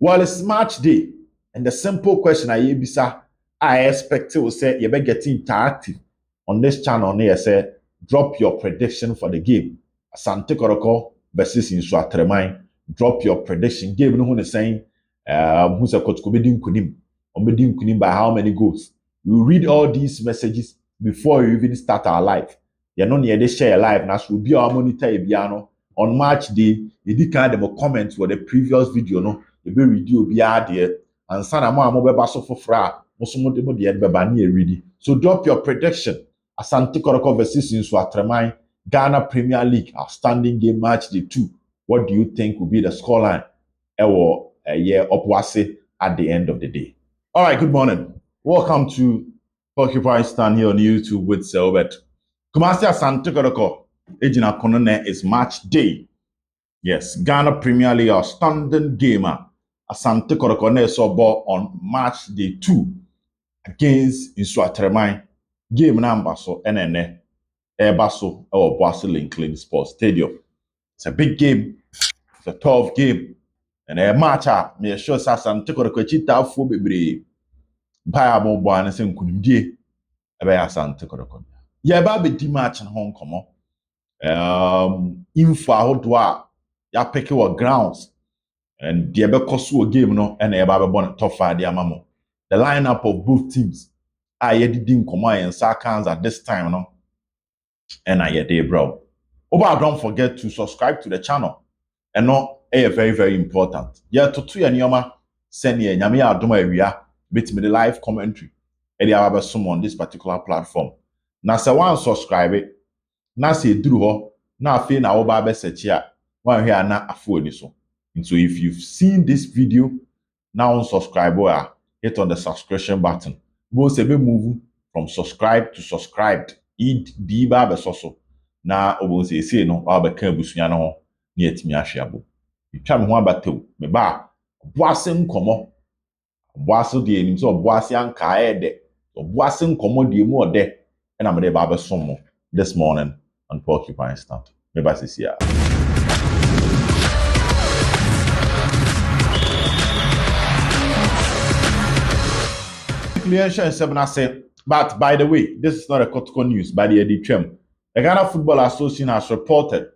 Well, it's match day, and the simple question I expect to say you better get interactive on this channel. Here say drop your prediction for the game. Asante Kotoko versus NSOATREMAN. Drop your prediction. Game no one is saying who's a Kotoko bedi nkunim by how many goals. We read all these messages before you even start our live. You know they share live now, so we'll be our monitor ibiano on match day. You did kind of a comment for the previous video no. You be ready obi there and sana mo beba so fofra mo so mo de beba na ready. So drop your prediction. Asante Kotoko versus NSOATREMAN, Ghana Premier League outstanding game match day 2. What do you think will be the scoreline? Ewo upwase at the end of the day. All right, good morning. Welcome to Occupy Stand here on YouTube with Selbert. Kumasi Asante Kotoko ejina konone is match day. Yes, Ghana Premier League outstanding gamer. Asante Kotoko na so ball on match day 2 against NSOATREMAN. Game number so NNE Ebaso or Boase Linklin Sports Stadium. It's a big game. It's a tough game. And a match up. Me sure Asante Kotoko chita fu bebre. Baya mo bo an se nkunimdie. Ebe Asante Kotoko. Ye ba be di match in Hong Kong. Info ahodo a ya pick your grounds. And the ebe koso game no and eba be bon top 5 dia mamo. The lineup of both teams. I didn't come and Sarkans at this time, no. And I day, bro. But don't forget to subscribe to the channel. And no, very, very important. Yeah, to and yoma send ye nyami adoma area bit me the live commentary. And you have some on this particular platform. Now, say one subscribe it. Now say drew now feel na oba be set here. One here na afford so. And so if you've seen this video, now subscribe or hit on the subscription button. Go se be move from subscribe to subscribed. Id bi ba be so. Na obo se no ba ka busua no ho na yetimi ahweabo. Twa me ho abatew. Me ba boase nkomo. Boase de enim so boase anka ede. Boase nkomo de mu ode. And I'm ba be som this morning on Porcupine Stand. Me ba se sia. But by the way, this is not a Kotoko news by the Editrim. The Ghana Football Association has reported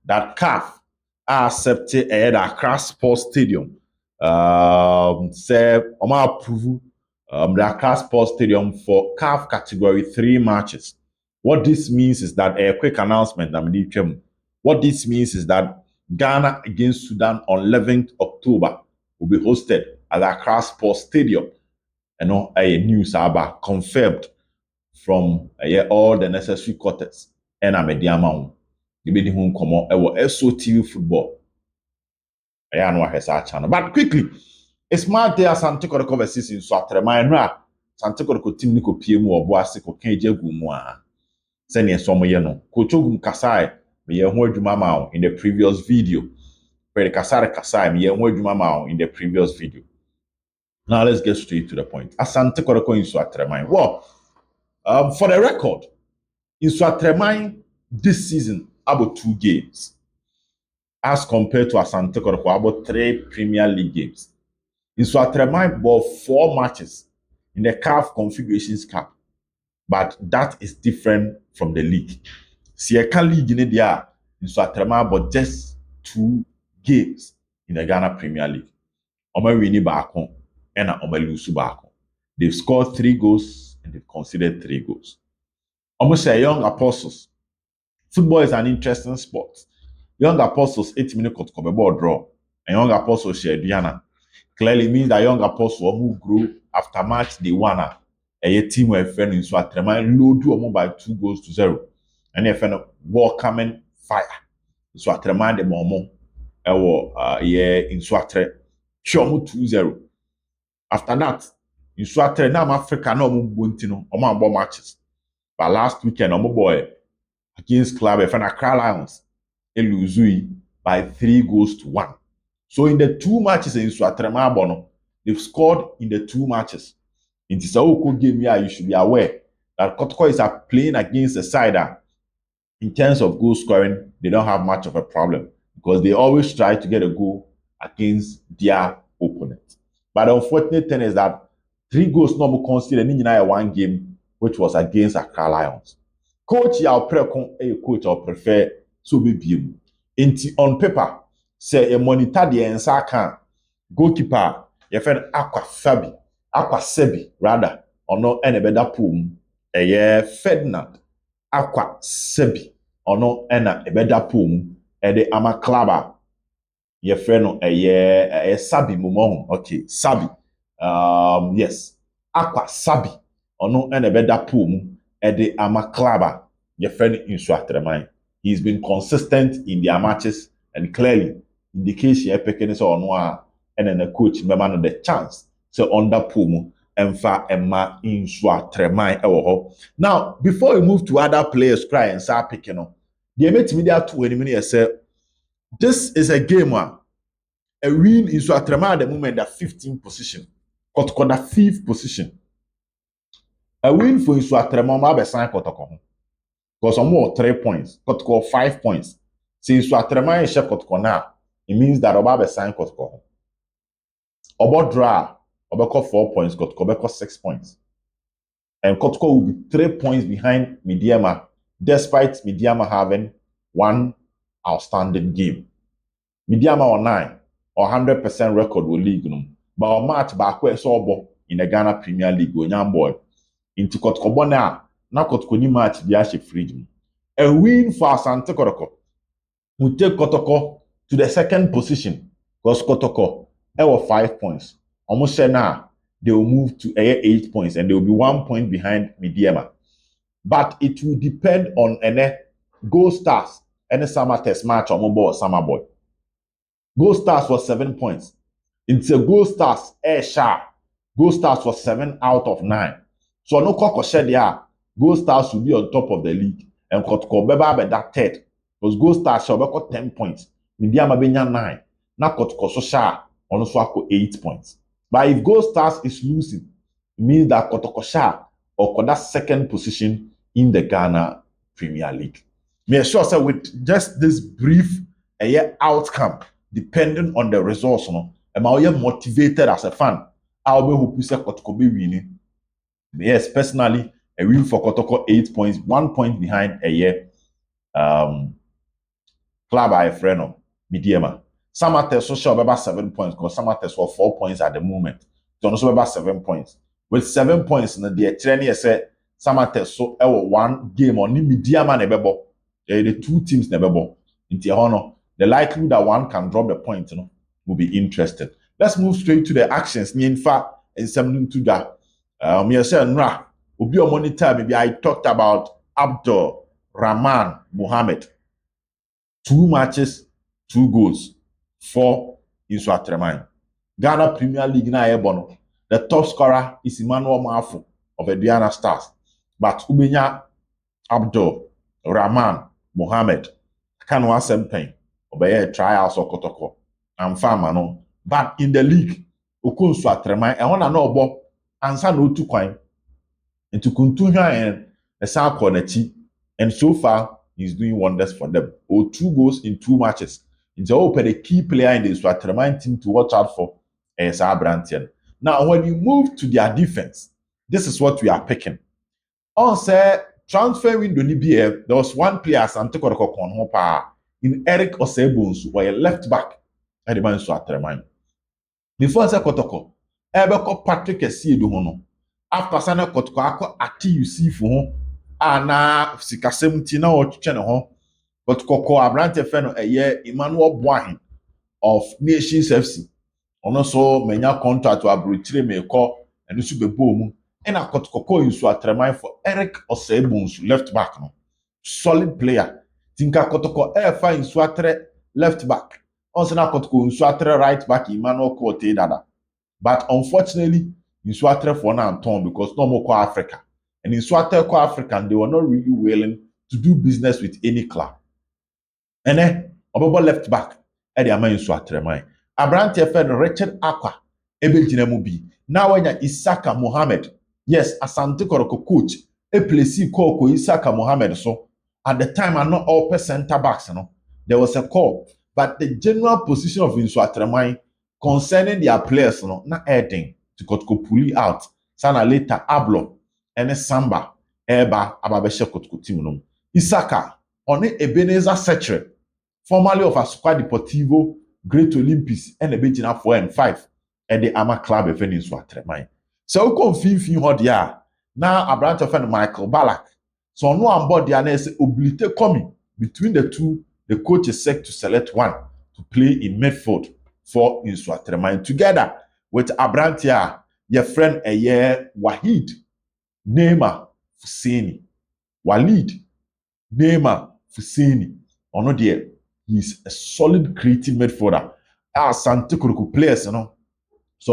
that CAF accepted the Accra Sports Stadium. Say, approve the Accra Sports Stadium for CAF Category 3 matches. What this means is that a quick announcement. What this means is that Ghana against Sudan on 11th October will be hosted at the Accra Sports Stadium. A news about confirmed from all the necessary quarters and a medium you be the home come on SOTV football. I know has our channel. But quickly, it's my day Asante Kotoko versus NSOATREMAN. Asante Kotoko team niko PM or Boase ko kenje gumwa. Send some no. Kochogum Kasai me ye ho adwuma ma in the previous video. Where the Kasai me ye ho adwuma ma in the previous video. Now let's get straight to the point. Asante Kotoko NSOATREMAN. Well, for the record, NSOATREMAN this season about 2 games, as compared to Asante Kotoko about 3 Premier League games. NSOATREMAN bought 4 matches in the CAF Confederations Cup, but that is different from the league. Sieka League in the NSOATREMAN bought just 2 games in the Ghana Premier League. Oma wini baako. They've scored 3 goals and they've conceded 3 goals. Almost say young apostles. Football is an interesting sport. Young apostles 8 minutes got ball draw. And young apostles share Diana. Clearly means that young apostles who grew after match they won a team where friend in NSOATREMAN low do by 2 goals to 0. And if a ball coming fire. NSOATREMAN the momo in NSOATRE sure 2-0. After that, NSOATRE now Africa no buntino or matches. But last weekend, boy against Club Accra Lions, lose by 3 goals to 1. So in the 2 matches in NSOATREMAN Bono, they've scored in the 2 matches. In this game here, you should be aware that Kotoko is playing against a side that, in terms of goal scoring, they don't have much of a problem because they always try to get a goal against their opponent. But the unfortunate thing is that 3 goals no more considered in one game, which was against Accra Lions. Coach Yao Prekon, a coach I prefer so be him. On paper, say a monitor the Ensaka goalkeeper, your friend Aqua Sebi, rather, or no any better pool, a year Ferdinand Aqua Sebi, or no any better pool, a the Ama Klaba. Your friend a Sabi Mumon, okay, Sabi. Yes, Aqua Sabi, or no any better pool, a the Ama Klaba. Your friend in NSOATREMAN. He's been consistent in their matches and clearly indicates you're picking or no, and then the coach remember the chance. So under Pumu and fa Emma in NSOATREMAN. Now, before we move to other players, cry and start picking up, the mate media 20 minutes say this is a game where a win in NSOATREMAN at the moment at 15th position, Kotoko the 5th position. A win for NSOATREMAN will be signed Kotoko. Because some more 3 points, Kotoko 5 points. Since NSOATREMAN is Kotoko now, it means that Oba be sign Kotoko. Oba draw, Oba got 4 points, Kotoko got 6 points. And Kotoko will be 3 points behind Midiama, despite Midiama having one outstanding game. Midiama on 9 or 100% record will league. But our match back where so in the Ghana Premier League, when young boy into Kotoko now. Now Kotoko ni match bi a freedom. A win for ASANTE KOTOKO will take Kotoko to the 2nd position because Kotoko have 5 points. Almost now they will move to 8 points and they will be 1 point behind Midiama. But it will depend on Gold Stars and summer test match on mobile summer boy. Gold Stars was 7 points. It's a Gold Stars sharp. Gold Stars was 7 out of 9. So no Koko shed there. Gold Stars will be on top of the league and Kotoko beba be that 3rd because Gold Stars shall be 10 points. Midiama benya 9. Now Kotoko so sha on also 8 points. But if Gold Stars is losing, it means that Kotoko sha or that 2nd position in the Ghana Premier League. Me sure say with just this brief outcome, depending on the results, am I motivated as a fan? I'll be hoping say Kotoko be winning. Yes, personally. A win for Kotoko 8 points, 1 point behind a year. Club I friend of Midiama. Samates social about 7 points because Samates were 4 points at the moment. So also about 7 points. With 7 points in the training said Samates so one game on Midiama nebebo. The 2 teams nebebo. Into honor. The likelihood that one can drop the point, will be interesting. Let's move straight to the actions. In fact, in some to that. Nra. Obi o monitor maybe I talked about Abdul Rahman Mohammed. 2 matches, 2 goals for NSOATREMAN. Ghana Premier League na ebono. The top scorer is Emmanuel Mafu of Aduana Stars. But Ubenya Abdul Rahman Mohammed can one campaign obey trials or Kotoko and farmer. But in the league, NSOATREMAN and one another answer no 2 coin. And to continue and a sound quality, and so far he's doing wonders for them. 2 goals in 2 matches. It's open a key player in the NSOATREMAN team to watch out for as Abrantian. Now, when you move to their defense, this is what we are picking. On say transfer window there was one player ASANTE KOTOKO in Eric Osebonsu, where a left back at the NSOATREMAN. Before say Kotoko, Ebeko Patrick Esiedu after sana Kotoko akọ ati Yusuf ho ana sika 70 na otwetwe ne ho Kotoko abrante fe no Emmanuel Boahin of Nations FC ono so menya contract to abrochire meko eno so bebo mu na Kotoko NSOATREMAN for Eric Osebonsu left back no solid player tinka Kotoko fa NSOATRE left back also na Kotoko NSOATRE right back Emmanuel Kote dada. But unfortunately NSOATRE for now torn because no more Africa. And NSOATRE African, they were not really willing to do business with any club. And then, Obobo left back, at the NSOATREMAN. Abrante Fed Richard Aqua, Ebe Jinemubi. Now when Isaka Mohammed, yes, ASANTE KOTOKO coach, a place call Isaka Mohammed. So at the time, I'm not all center backs, there was a call. But the general position of NSOATREMAN concerning their players no na adding to Kotoko pull out sana later Ablo and Samba eba ababeshe Kotoko team no Isaka on Ebenezer Sechere formerly of Asukwa Deportivo Great Olympics and a bit in 4 and 5 and the Ama Club of NSOATREMAN. So come fin hot ya now a branch of Michael Ballack. So no on board the oblite coming between the two. The coach is set to select one to play in midfield for NSOATREMAN together with Abrantia, your friend Wahid Neymar Fuseni. Walid Neymar Fuseni. Ono there. He's a solid creative midfielder. ASANTE KOTOKO players, so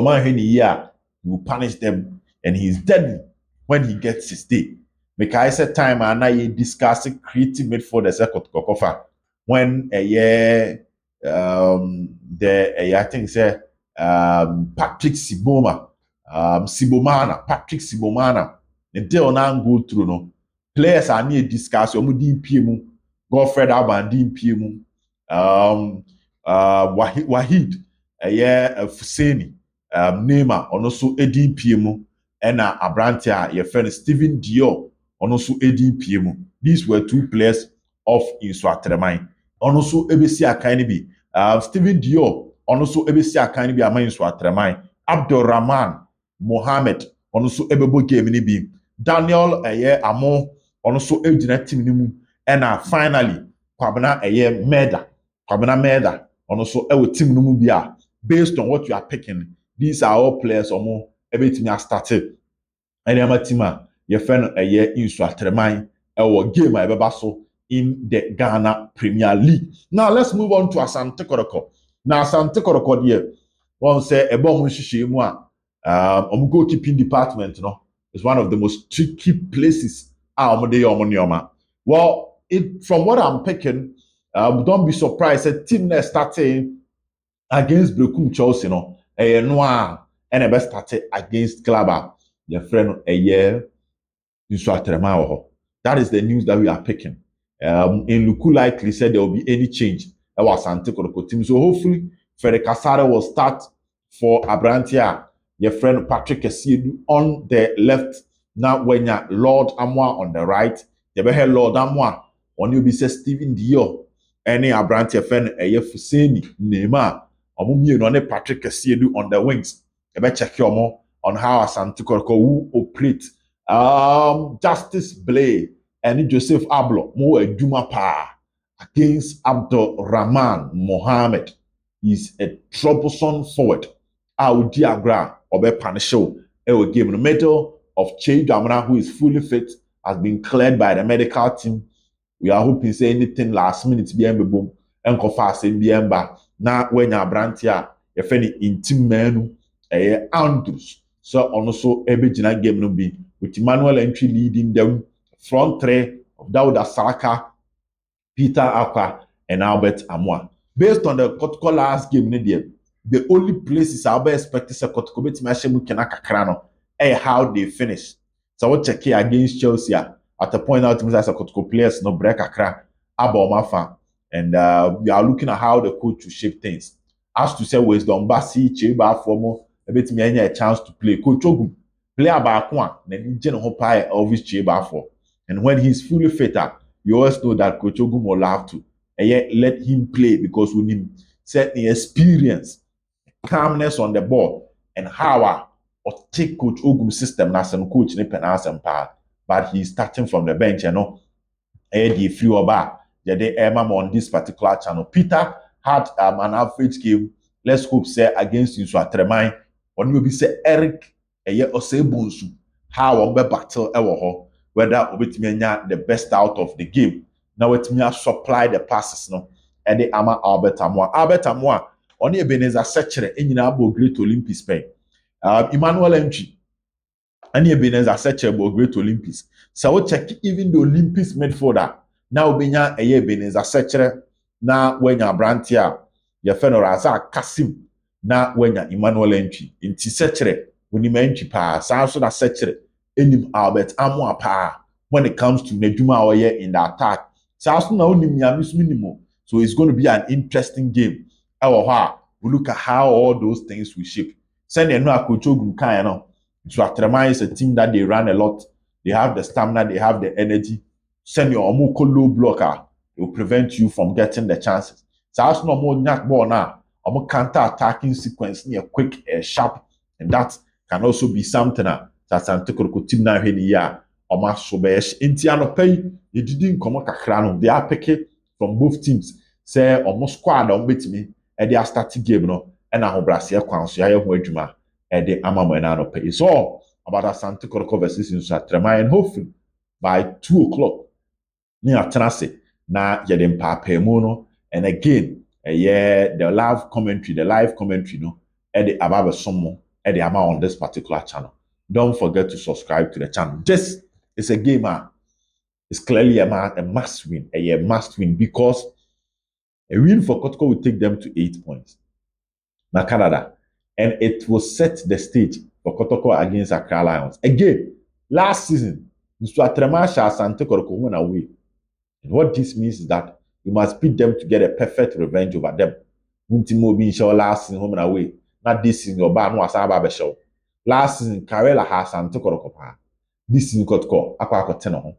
man in a year, he will punish them, and he's deadly when he gets his day. Make I say time and I discuss creative midfielders Kotoko when a year I think say Patrick Siboma, Patrick Sibomana, the deal now go through no players are near discuss DPM, Godfred Alban DPM. Wahid Fuseni Neymar also ADPM and Abrantia your friend Steven Dior also ADPM. These were two players of NSOATREMAN. Also ABC Akanibi Steven Dior also ABC Akanibi ama NSOATREMAN. Abdurrahman Mohammed also Ebebo game ni bi Daniel Amo also ejina team ni mu and finally Kwabena Meda and also team no mu based on what you are picking. These are all players everything has started. And I'm a team your friend NSOATREMAN game so in the Ghana Premier League. Now let's move on to Asante Kotoko. Now Asante Kotoko there, one say a bomb goalkeeping department, is one of the most tricky places. Well, from what I'm picking, don't be surprised. A team that started against Brekum Chelsea, Noir, and a best started against Klaba, your friend a year. That is the news that we are picking. In Luku likely said there will be any change. That was Asante Kotoko team. So hopefully, Fede Kasare will start for Abrantia, your friend Patrick Essiedu on the left. Now when you Lord Amwa on the right, you better Lord Amwa. On you be say Steven Dior, any Abrantia friend Fuseni Neymar, or Patrick Essiedu on the wings. You better check your more on how Asante Kotoko will operate. Justice Blay and Joseph Ablo more Juma Pa against Abdurrahman Mohammed. He's a troublesome forward. Our diagram of a panisho will give in the middle of Che Damana, who is fully fit, has been cleared by the medical team. We are hoping say anything last minute be boom and fast in the ember. Now when you're brantia, if any intim menu Andrews. So also every game no be with Emmanuel entry leading them front three of Dauda Saka, Peter Akwa, and Albert Amwa. Based on the Kotoko last game, the only places I'll be expecting is Kotoko bet Mashemu Kenaka Krano, how they finish. So what check here against Chelsea at a point out as a Kotoko players no break Akra, Mafa, and we are looking at how the coach will shape things. As to say, Wisdom Bassi, Cheba Formo, a bit me a chance to play. Coach Ogum, play about one, then general pie Elvis Cheba for. And when he's fully fit, you always know that Coach Ogum will have to. And yet let him play because we need certain experience, calmness on the ball, and how or take Coach Ogum's system as a coach in the power. But he's starting from the bench, a few about the Emma on this particular channel. Peter had an average game. Let's hope say against NSOATREMAN. When you be say Eric or say Bonsu, how on battle ever whether with me the best out of the game. Now with me supply the passes and the Ama Albert Amwa on the Ebenezer Sechere in Yinabo Great Olympics Spain. Emmanuel Entry and the Ebenezer Sechere about Great Olympics. So we check even the Olympics midfielder. Now benya Ebenezer Sechere na wenya Brantia your friend Razak Kasim na wenya Emmanuel Entry inti Sechere when Entry pa so na Sechere enim Albert Amwa pa when it comes to Neduma Oye in the attack. So it's going to be an interesting game. we look at how all those things will shape. Send a no Akochogun kind of. NSOATREMAN is a team that they run a lot. They have the stamina, they have the energy. Send your Omoko low blocker. It will prevent you from getting the chances. So as no more nyak ball now. Counter-attacking sequence near quick, sharp, and that can also be something that Asante Kotoko team now here. Sobesh Intiano pay you didn't come kakra. They are picking from both teams. Say almost squad on beat me and they are starting game no and now Brazil kwan so ya ho adwuma and the amamo na no pay. It's all about Asante Kotoko versus NSOATREMAN, and hopefully by 2 o'clock near Tenase na yede mpape mu no. And again the live commentary no and the about some and the amount on this particular channel. Don't forget to subscribe to the channel. This is a game. It's clearly a must win. A must win because a win for Kotoko will take them to 8 points. Now Canada. And it will set the stage for Kotoko against Accra Lions. Again, last season, NSOATREMAN shall Asante Kotoko win away. And what this means is that you must beat them to get a perfect revenge over them. Muntimo being show last season home and away. Not this season, your bar no asaba show. Last season, Karela has Asante Kotoko. This season, Kotoko, Aqua 10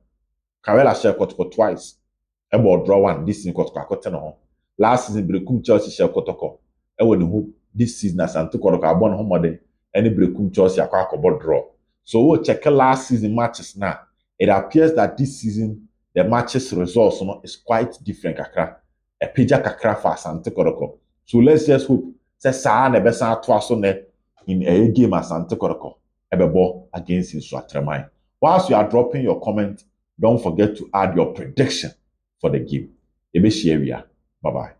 Karela share Kotoko twice. Ebo draw one. This season, Kotoko 10 Last season, Brekum Chelsea share Kotoko. Ewo this season, Asante Kotoko abon home any Brekum Chelsea Aqua draw. So we'll check last season matches now. It appears that this season the matches results is quite different kakra. A pija kakra for Asante Kotoko. So let's just hope say saa na besa atwa so ne in a game Asante Kotoko ebebo against NSOATREMAN. Whilst you are dropping your comment, don't forget to add your prediction for the game. Ebe share. Bye bye.